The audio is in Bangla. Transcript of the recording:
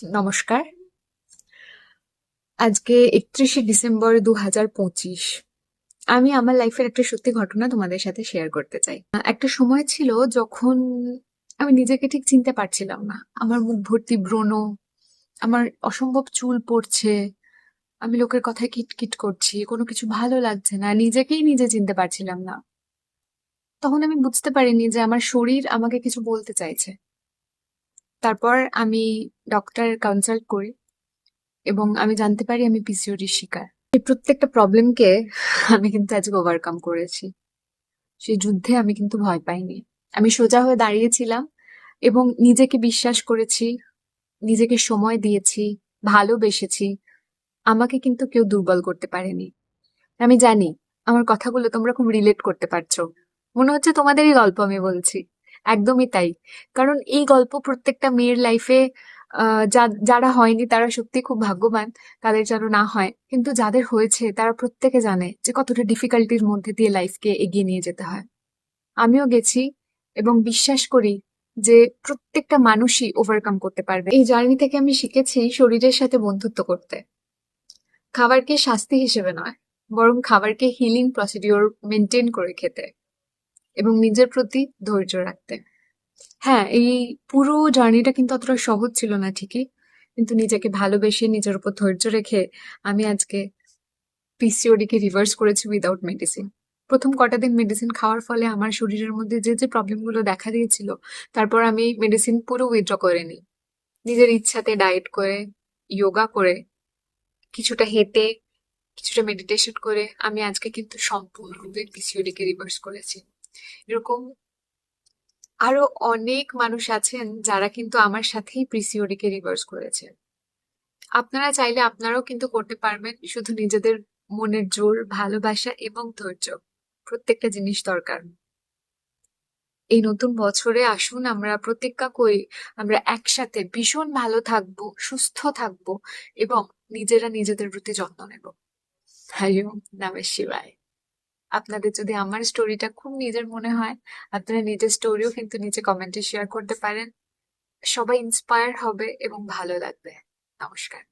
নমস্কার। আজকে 31শে ডিসেম্বর 2025। আমি আমার লাইফের একটা সত্যি ঘটনা তোমাদের সাথে শেয়ার করতে চাই। একটা সময় ছিল যখন আমি নিজেকে ঠিক চিনতে পারছিলাম না। আমার মুখ ভর্তি ব্রণ, আমার অসম্ভব চুল পড়ছে, আমি লোকের কথায় কিটকিট করছি, কোনো কিছু ভালো লাগছে না, নিজেকেই নিজে চিনতে পারছিলাম না। তখন আমি বুঝতে পারিনি যে আমার শরীর আমাকে কিছু বলতে চাইছে। তারপর আমি ডক্টর কনসাল্ট করি এবং আমি জানতে পারি আমি পিসিওডির শিকার। এই প্রত্যেকটা প্রবলেমকে আমি কিন্তু আজকে ওভারকাম করেছি। সেই যুদ্ধে আমি কিন্তু ভয় পাইনি। আমি সোজা হয়ে দাঁড়িয়েছিলাম এবং নিজেকে বিশ্বাস করেছি, নিজেকে সময় দিয়েছি, ভালোবেসেছি। আমাকে কিন্তু কেউ দুর্বল করতে পারেনি। আমি জানি আমার কথাগুলো তোমরা খুব রিলেট করতে পারছো। মনে হচ্ছে তোমাদেরই গল্প আমি বলছি। একদমই তাই। কারণ এই গল্প প্রত্যেকটা মেয়ের লাইফে যারা হয়নি তারা সত্যি খুব ভাগ্যবান, তাদের যেন না হয়। কিন্তু যাদের হয়েছে তারা প্রত্যেকে জানে যে কতটা ডিফিকাল্টির মধ্যে দিয়ে লাইফকে এগিয়ে নিয়ে যেতে হয়। আমিও গেছি এবং বিশ্বাস করি যে প্রত্যেকটা মানুষই ওভারকাম করতে পারবে। এই জার্নি থেকে আমি শিখেছি শরীরের সাথে বন্ধুত্ব করতে। খাবারকে শাস্তি হিসেবে নয়, বরং খাবারকে হিলিং প্রসিডিওর মেনটেন করে খেতে এবং নিজের প্রতি ধৈর্য রাখতে। হ্যাঁ, এই পুরো জার্নিটা কিন্তু অতটা সহজ ছিল না ঠিকই, কিন্তু নিজেকে ভালোবেসে নিজের উপর ধৈর্য রেখে আমি আজকে পিসিওডি কে রিভার্স করেছি উইদাউট মেডিসিন। প্রথম কটা দিন মেডিসিন খাওয়ার ফলে আমার শরীরের মধ্যে যে যে প্রবলেমগুলো দেখা দিয়েছিল, তারপর আমি মেডিসিন পুরো উইথড্র করে নিই। নিজের ইচ্ছাতে ডায়েট করে, যোগা করে, কিছুটা হেঁটে, কিছুটা মেডিটেশন করে আমি আজকে কিন্তু সম্পূর্ণরূপে পিসিওডি কে রিভার্স করেছি। এরকম আরো অনেক মানুষ আছেন যারা কিন্তু আমার সাথেই পিসিওডি কে রিভার্স করেছে। আপনারা চাইলে আপনারাও কিন্তু করতে পারবেন, শুধু নিজেদের মনের জোর, ভালোবাসা এবং ধৈর্য, প্রত্যেকটা জিনিস দরকার। এই নতুন বছরে আসুন আমরা প্রতিজ্ঞা করি আমরা একসাথে ভীষণ ভালো থাকবো, সুস্থ থাকবো এবং নিজেরা নিজেদের প্রতি যত্ন নেব। হরি ওম নমঃ শিবায়। আপনাদের যদি আমার স্টোরিটা খুব নিজের মনে হয়, আপনারা নিজের স্টোরিও কিন্তু নিচে কমেন্টে শেয়ার করতে পারেন। সবাই ইন্সপায়ার হবে এবং ভালো লাগবে। নমস্কার।